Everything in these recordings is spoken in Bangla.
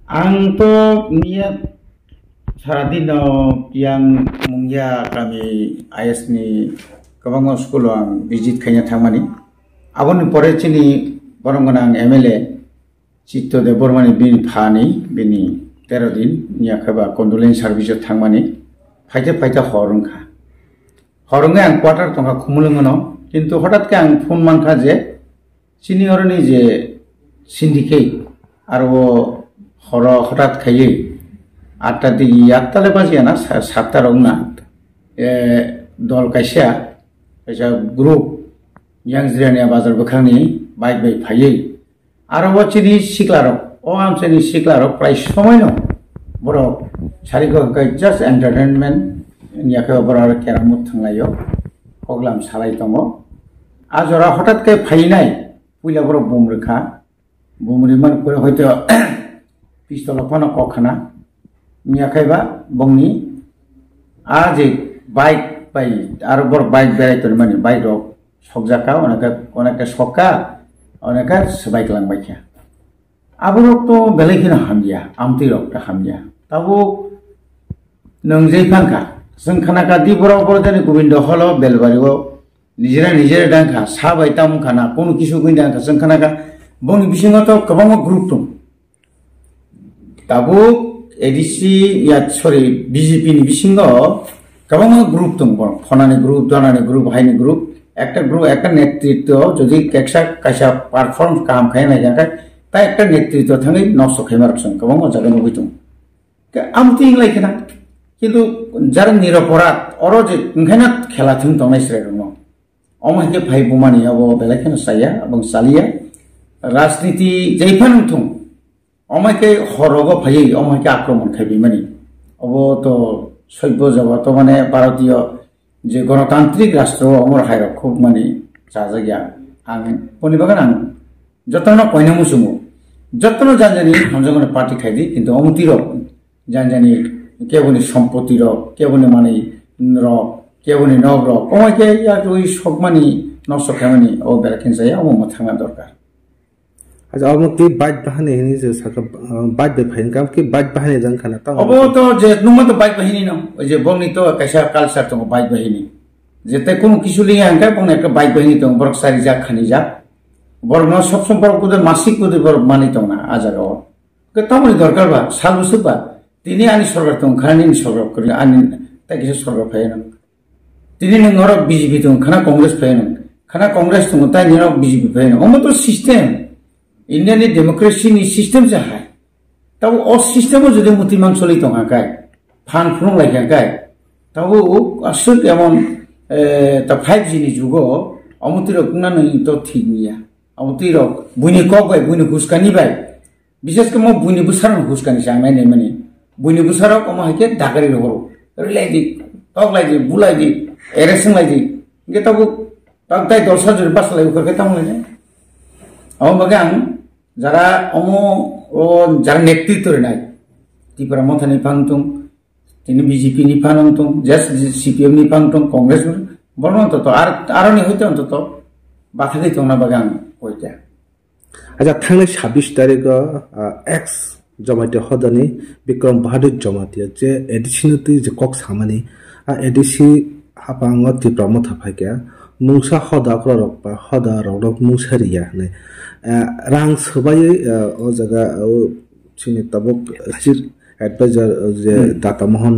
Ang to niya saradin yang mungya kami ayas ni kabang school ang visit kanya thangmani abon pore chini borong ganang MLA Chitto de Bormani bin phani bini 13 din niya khaba condolence service thangmani faita horongka ang quarter tongka khumulungono kintu hotat ke ang phone mangkha je chini oroni je syndicate aro horo hotat khayi 8টা দিকে 8টালে বাজে না 7টা রং না দল কাইসা group yang zirania bazar bakhani bike ফাইয়ে আর ওচিনি সিকলারক ও আমসেনি সিকলারক প্রায় সময় ন বড় সারিগো কাই জাস্ট এন্টারটেইনমেন্ট নিয়াকে বড় আর কেরামত থাংলাইও হগলাম সালাই দङ আজরা হঠাৎ কে ফাইনাই পুইলা বড় বুমরেখা বুমরিমান করে হয়তো পিস্তল ফনা কখানা নিয়াখাইবা বংনি আজে বাইক পাই আর বড় বাইক বেরাইতো মানে বাইক সকজাকা অনেকে সকা অনেকে বাইক লাংবাইখা আবরক তো বেলাইখিনা হামিয়া আমতি রকটা হামিয়া তাবো নং যেইফানকা जों खानाका দি বড় বড় জানি গোবিন্দ হল বেলবারিও নিজেরা ডাঙ্কা সাবাই তামখানা কোন কিছু কই ডাঙ্কা जों खानाका বনি বিসিংত গোবাং গ্রুপ দं তাবো এডিসি ইয়াত সরি বিজেপি नि বিসিংগ গোবাং গ্রুপ দं ফনানি গ্রুপ দনানি গ্রুপ হাইনি গ্রুপ একটা গ্রুপ একটা নেতৃত্ব যদি কাইসা পারফর্ম কাম খাই না জায়গা তা একটা নেতৃত্ব থাকি নষ্ট খাইমার গোবাং জায়গা নুবই দं আমতি ইংলাইখানা কিন্তু যারা নিরপরাধ অর যে ওখানে খেলা থিং দंनाय দङ অমাইকে ভাই বুমানি अब বেলাইখানা সাইয়া এবং সালিয়া রাজনীতি যেইফান থং অমাইকে হরগ ভাই অমাইকে আক্রমণ খাইবি মানি अब তো সভ্য জগত মানে ভারতীয় যে গণতান্ত্রিক রাষ্ট্র অমর হাইর খুব মানে জাজাগিয়া আং পনিবাগান আং যতন কইনা মুসুমু যতন জানজানি হনজগনে পার্টি খাইদি কিন্তু অমতির জানজানি কেবনি সম্পত্তির কেবনি মানে রক কেবনি নব রক অমাইকে ইয়াক ওই সকমানি নষ্ট খামানি ও বেলাখিন যায় অমম থাঙা দরকার আচ্ছা অমতি বাইক বাহানি হিনি যে সাকা বাইক বে ফাইন কাম কি বাইক বাহানি জাং খানা তা অব তো যে নুমা তো বাইক বাহিনী ন ওই যে বংনি তো কাইসা কালচার তো বাইক বাহিনী যেতে কোনো কিছু লিয়ে আঙ্কা বং একটা বাইক বাহিনী তো বরক সারি যা খানি যা বরক ন সব সম্পর্ক কুদের মাসিক কুদের বরক মানি তো না আজারও কে তামনি দরকার বা সাল বসবা তিনি আনি সরকার তো খানি সরকার করে আনি তা কিছু সরকার ফাই না তিনি নর বিজেপি তো খানা কংগ্রেস ফাই না খানা কংগ্রেস তো তাই নর বিজেপি ফাই না অমত সিস্টেম ইন্ডিয়ান ডেমোক্রেসি नि सिस्टम से है तब और सिस्टम যদি মতিমাং চলি তো হাকায় ফান ফুং লাইকায় তব আসল এমন তা 5G नि যুগ অমতিরক না নই তো ঠিক নিয়া অমতিরক বুনি ককবাই বুনি হুসকানি বাই বিশেষ করে বুনি বুসারন হুসকানি জামাই নাই মানে বুনি বুসারক অম হাকে ডাকারি হরো রিলাইদি তক লাইদি বুলাইদি এরেসিং লাইদি গে তব তক তাই 10 জন বাসলাই করে তামলাই না বাগান যারা যারা নেতৃত্ব নাই ত্রিপুরা মথানি ফাংতুং তিনি বিজেপি নি ফাংতুং জাস্ট সিপিএম নি ফাংতুং কংগ্রেস বর্ণ অন্তত আর নি হইতে অন্তত বাথালি তোনা বাগান কইতা আচ্ছা থাংনে 26 তারিখ এক্স জমাতে হদানি বিক্রম বাহাদুর জমাতিয়া যে এডিশনতি যে কক সামানি এডিসি হাপাঙ্গ ত্রিপুরা মথা ফাইকা মুংসা হদা করক বা হদা রক মুসারিয়া নে রাং সবাই ও জায়গা ও চিনি তাবক চির এডভাইজার যে দাতা মোহন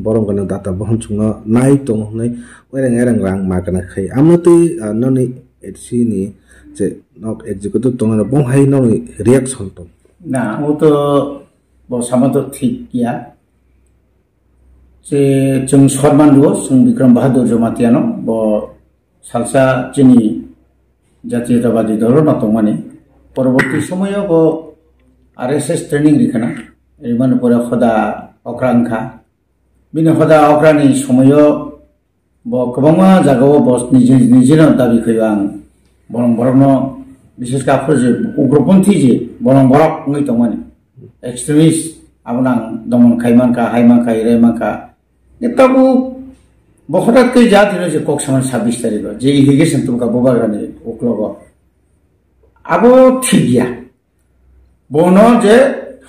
বরংগানা দাতা মোহন সুঙ্গ নাই তং নাই ওরেং রাং মাগনা খাই আমতি ননি এডসি নি যে নক এক্সিকিউটিভ তং না বং হাই ননি রিঅ্যাকশন তো না ও তো বসামা তো ঠিক কিয়া যে जों সরমান দো जों বিক্রম বাহাদুর জমাতিয়ানো ব সালসা চিনি জাতীয়তাবাদী দল নতমানি পরবর্তী সময়ে আরএসএস ট্রেনিং রিখানা এই মানে পরে খদা অক্রাংখা বিনে খদা অক্রানি সময় গোবাংমা জায়গাও বস নিজের দাবি খৈবা আং বরং বরং বিশেষ করে যে উগ্রপন্থী যে বরং বরক নই তমানি এক্সট্রিমিস্ট আপনার দমন খাইমানকা হাইমানকা ইরাইমানকা তাবু হঠাৎ করে যা দিল যে কক সামান 26 তারিখ যে ইরিগেশন তুমকা বোবাগ্রানি উকলগ আবো ঠিক গিয়া বন যে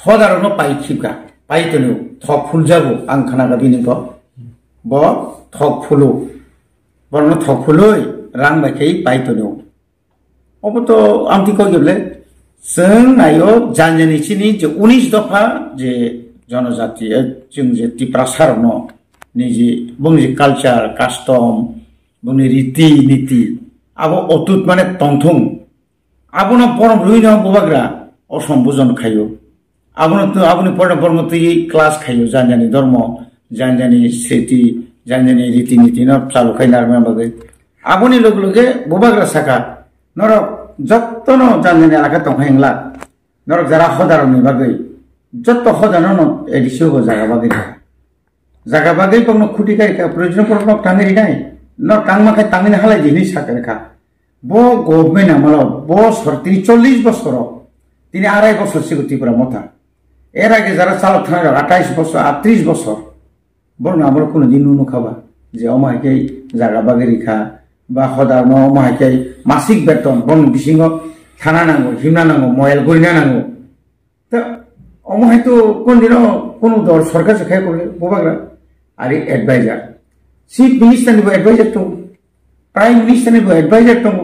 হদারনো পাইখিবকা পাইতনো থক ফুল যাবো আং খানাগা বিনিko ব থক ফুলো বরনো থক ফুলই রাং বাইখাই পাইতনো অবতো আমতি কই গেবলে जों नायो जानजानि चिनि जे 19 दफा जे जनजाति जों जे तिप्रासार न निजे बुंनि कालचार कास्टम बुंनि रीति नीति आबो अतुत माने तंथुं आबोनो परम रुइनो बबाग्रा असम बुजन खायो आबोनो तो आबोनि परम परमति क्लास खायो जानजानि धर्म जानजानि स्थिति जानजानि रीति नीति न चालु खाइनार माबे आबोनि लोग लोगे बबाग्रा साका नर যত্ন জানজানি এলাকা তংখাইংলা নরক যারা হদারনি বাগৈ যত হদানো এডিসিও জায়গা বাগৈ পংন খুঁটি গাইকা প্রয়োজন পড়ক টাঙ্গেরি নাই ন টাংমাখাই টাঙ্গিনে হালাই জিনিস থাকে রেখা ব গভর্নমেন্ট আমল বছর তিনি 40 বছর তিনি 2.5 বছর সিগুতিপুরা মথা এর আগে যারা চালক থানার 28 বছর 38 বছর বরং আমরা কোনোদিন নুনু খাবা যে অমাইকে জায়গা বাগৈ রেখা বা হদার ন অমাইকে মাসিক বেতন বন বিসিংহ থানা নাঙ্গো হিমনা নাঙ্গো ময়াল গরিনা নাঙ্গো তা অমাই তো কোন দিন কোন দল সরকার খাই করলে ববাগ্রা আর এডভাইজার চিফ মিনিস্টার নিব এডভাইজার দङ প্রাইম মিনিস্টার নিব এডভাইজার দङ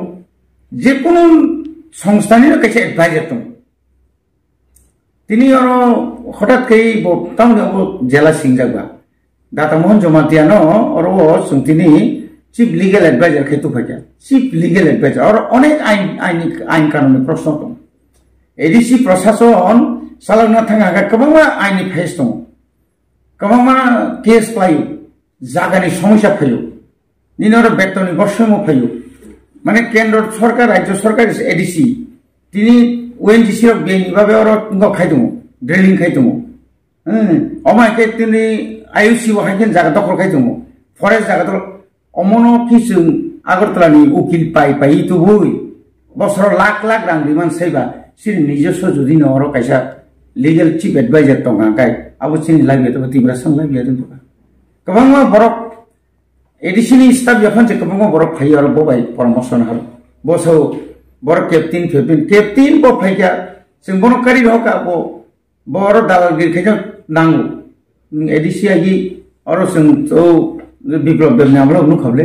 যে কোনো সংস্থানির কাছে এডভাইজার দङ তিনি আর হঠাৎ করে তামনে জেলা সিংজাগবা দাতা মোহন জমাতিয়ানো আর তিনি চিফ লিগেল এডভাইজার খেতু ফাইকা চিফ লিগেল এডভাইজার আর অনেক আইন কানুনের প্রশ্ন দङ এডিসি প্রশাসন সালাগনা থাঙ্গা गोबां आइनि फेस दङ गोबां केस लायो জাগানি সমস্যা ফাইলো নিনর বেতনি বর্ষম ফাইলো মানে কেন্দ্র সরকার রাজ্য সরকার এডিসি তিনি ওএনজিসি র বেনি ভাবে আর খাই দङ ড্রিলিং খাই দङ অমাইকে তিনি আইউসি ওহাইকেন জায়গা দখল খাই দङ ফরেস্ট জায়গা দখল অমনো কিছু আগরতলানি উকিল পাই তো বই বছর লাখ লাখ রাং রিমান সাইবা সির নিজস্ব যদি নর কাইসা লিগেল চিফ এডভাইজার দङ গাय আবো চিনি লাগে তো তিব্রা সংলাগে দङ गोबां बरफ एडिसिनि स्टाफ यखन जे गोबां बरफ फायो आरो बबाय परामर्श हाल बसो बर कैप्टेन ब फायगा जों बनकारि हका बर दालागिर खाय नांगौ एडिसि आगि आरो जों तो बिप्लब देवनि आमला नुखाबले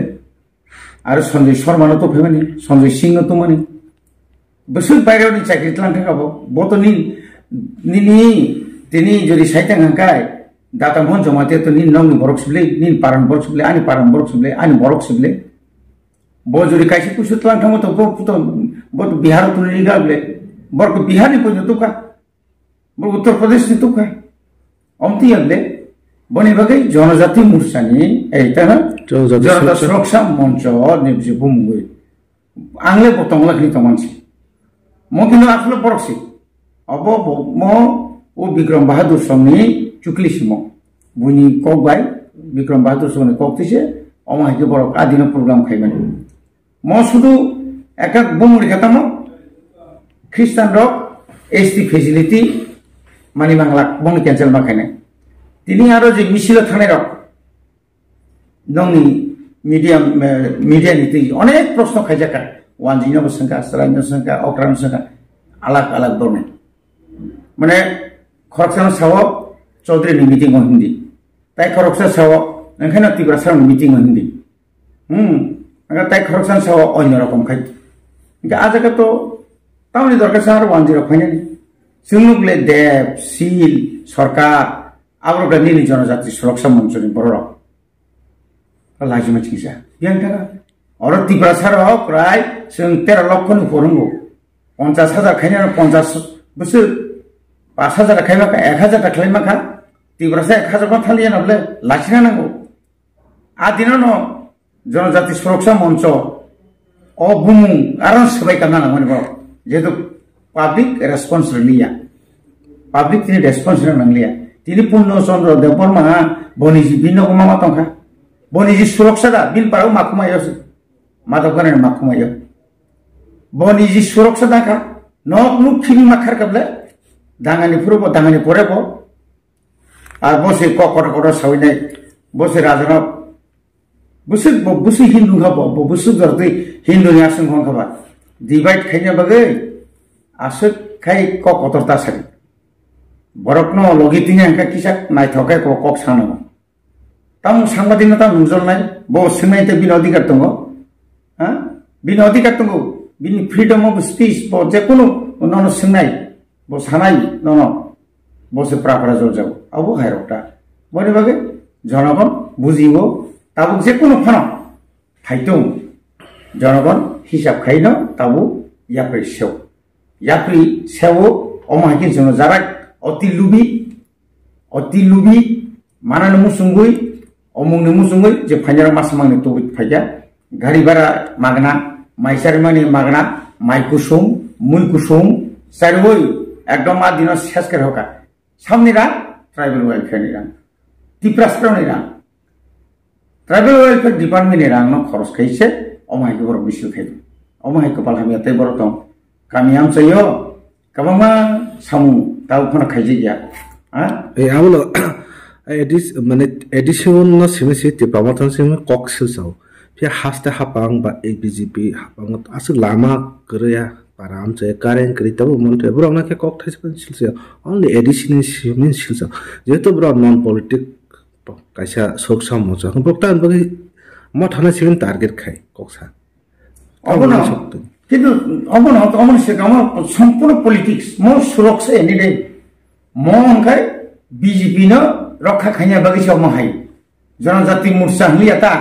आरो संजय शर्मा तो फैमानि संजय सिंह तो माने बसु बायरानि चाकरि लांथाकाबो बतनि तिनि जदि साइतां हांकाय दाता मोहन जमाते तो नीन नंगनि बरक सिबले नीन पारन बरक सिबले आनि पारन बरक सिबले आनि बरक सिबले बजुरी काइसे कुछ तलां थामो तो बो बिहार तो नी गाबले बरक बिहार नि पजो तुका बो उत्तर प्रदेश नि तुका अमति हले बनि बगै जनजाति मोर्चानि एटा जनता सुरक्षा मंच निबजि बुमगै आंले बतंगलाखनि तमानसि म किनु आखलो बरकसि अब म ओ विक्रम बहादुर समनि चुकलिसिम बुनि कबाय विक्रम बहादुर समनि कक्तिसे अमाइके बरक आदिनो प्रोग्राम खाइबानि म शुधु एका बुमुरि खाताम ख्रिस्टान रक एसटी फैसिलिटी मानि बांला बंग कैंसेल माखायने तिनि आरो जे मिसिल थानाय रक नंनि मीडिया नीति अनेक प्रश्न खाइजाका वानजिनो बसंका सराइनो संका अक्रानो संका अलग अलग दरने माने खरकसान साव चौधरी नि मीटिंग हिंदी ताई खरकसा साव ओंखायनो तिब्रासार मीटिंग हिंदी ताई खरकसान साव अन्य रकम खाय इनका आजका तो तावनि दरकार सार 10 फाइनाल जोंनुगले देव सील सरकार आब्रगा निनि जनजाति सुरक्षा मंचनि बरर लाजिमा चिसा बियांका और तिब्रासार प्राय जों 13 लक्षनि फोरंगो 50,000 खायना 50 बोसोर 5,000 खायमाखा 1,000 खायमाखा तिब्रासा 1,000 थालिया नबले लाखिना नांगौ आदिनो न जनजाति सुरक्षा मंच अ बुमु आरो सबाय काना नांगौ बा जेतु पाब्लिक रेस्पॉन्स लिया पाब्लिक नि रेस्पॉन्स नांगलिया तिनि पुण्य चंद्र देवबर्मा बनिजि बिनो मामा तंखा बनिजि सुरक्षा दा बिल पारो माखुमायो मादकने माखुमायो बनिजि सुरक्षा दाखा नक नुक खिनि माखार काबले दांगानि फुरबो दांगानि परेबो আর বসে ককট সাইনে বসে রাজনা বসে হিন্দু খাবো বসে ধরতে হিন্দু আসং খাবা ডিভাইড খাইনা বাগে আসে খাই ককটর তাসারি borokno logitinga angka kisak naithokai kok sano tam sangbadik tam nujolnai bo sinai te bin adhikar tongo ha bin adhikar tongo bin freedom of speech bo je kono nono sinai bo sanai nono bo se prapara jol jabo abo hairokta boni bage জনগণ বুঝিব তাবুক যে কোনো ফানো থাইতো জনগণ হিসাব খাইন তাবু ইয়াপ্রি সেও অমাহিকে জন যারা অতি লুবি মানানো মুসুঙ্গুই অমুংনি মুসুঙ্গুই যে ফাইনার মাস মাংনি তবি ফাইয়া গাড়ি ভাড়া মাগনা মাইসার মানি মাগনা মাই কুসুম মুই কুসুম সারবই একদম দিন শেষ করে হকা সামনে রান ট্রাইবেল ওয়েলফেয়ার রান টিপ্রাস্ট্রনি রাং ট্রাইবেল ওয়েলফেয়ার ডিপার্টমেন্ট রাং ন খরচ খাইছে অমাহিকে বড় বেশি খাইছে অমাহিকে পালহামিয়াতে বড় দম কামিয়াম চাইও কাবামা সামু তাও কোন খাইছে গিয়া হ্যাঁ এই আমলো মানে এডিশন ন সিমেসি টিপ্রামথন সিমে কক সিলসাও ফি হাসতে হাপাং বা এবিজিপি হাপাং আসু Lama গরেয়া param che karen krita bo monte bro na ke kok thais pan silse only addition means silse jeto bro non politic kaisa soksam mocha boktan bagi mo thana simin target khai koksa obona কিন্তু অমন সে আমার সম্পূর্ণ পলিটিক্স মো সুরক্ষা এনি রে মো অঙ্কাই বিজেপি ন রক্ষা খাইনা বাগি সব মহাই জনজাতি মোর্চা হলিয়াতা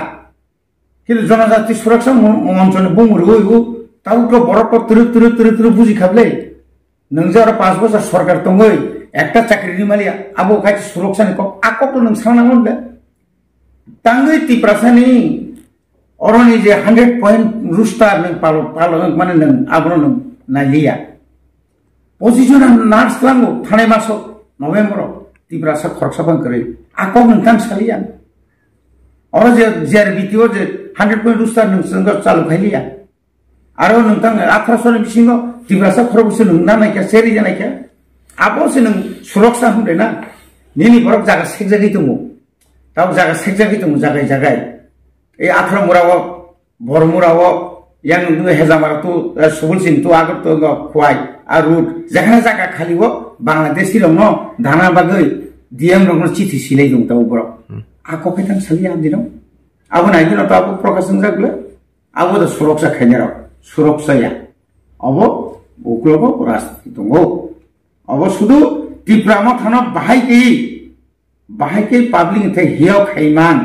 কিন্তু জনজাতি সুরক্ষা মঞ্চনে বুমুর হইগু তাও তো বড় তুরু বুঝি খাবলে নং যে আর 5 বছর সরকার তঙ্গই একটা চাকরি মালিয়া আবো খাই সুরক্ষা নি আকক তো নং সানা মনলে তাঙ্গই তিপ্রাসানি অরনি যে 100 পয়েন্ট রুস্টার নং পালো মানে নং আবরো নং নালিয়া পজিশন নার্স লাঙ্গো থানে মাসো নভেম্বর তিপ্রাসা খরচা বাং করে আকক নং সালিয়া और जे जेआरबिटिओ जे 100 पॉइंट रुस्टार नों संग चालू खाइलिया आरो नोंथां 1800 नि बिसिङाव तिब्रासा खरबसे नोंना नायखा सेरि जानायखा आबोसे नों सुरक्षा होदे ना निनि बरक जागा सेकजागि दङ ताव जागा सेकजागि दङ जागाय ए 18 मुराव बरमुराव यां नों हेजामारा तो सुबुलसिन तो आगर तो खवाय आ रुट जागा जागा खालिबो बांग्लादेशि रङ धाना बागै डिएम रङ चिठी सिलै दङ ताव बर ako kita salia dino abu na dino to abu prokasang jagle abu da suraksa khainera suraksa ya abo uklobo rasti tungo abo sudu tiprama thana bahai ke public the hiyo khaiman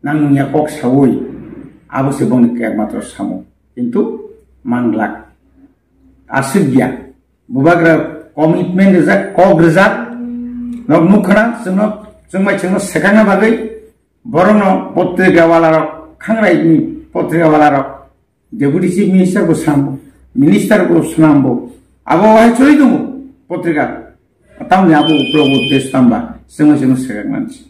nang ya kok sawoi abu se boni ke matro samo kintu manglak asibya bubagra commitment is a kogrezat nok mukhana जोंमाय जोंनो सेखांना बागै बरनो पत्रिका वालारक खांरायनि पत्रिका वालारक डेपुटी चीफ मिनिस्टर को सामबो मिनिस्टर को सुनामबो आबो हाय चोय दङ पत्रिका तामनि आबो उपलब्ध देश तामबा जोंनो सेखांनानैसो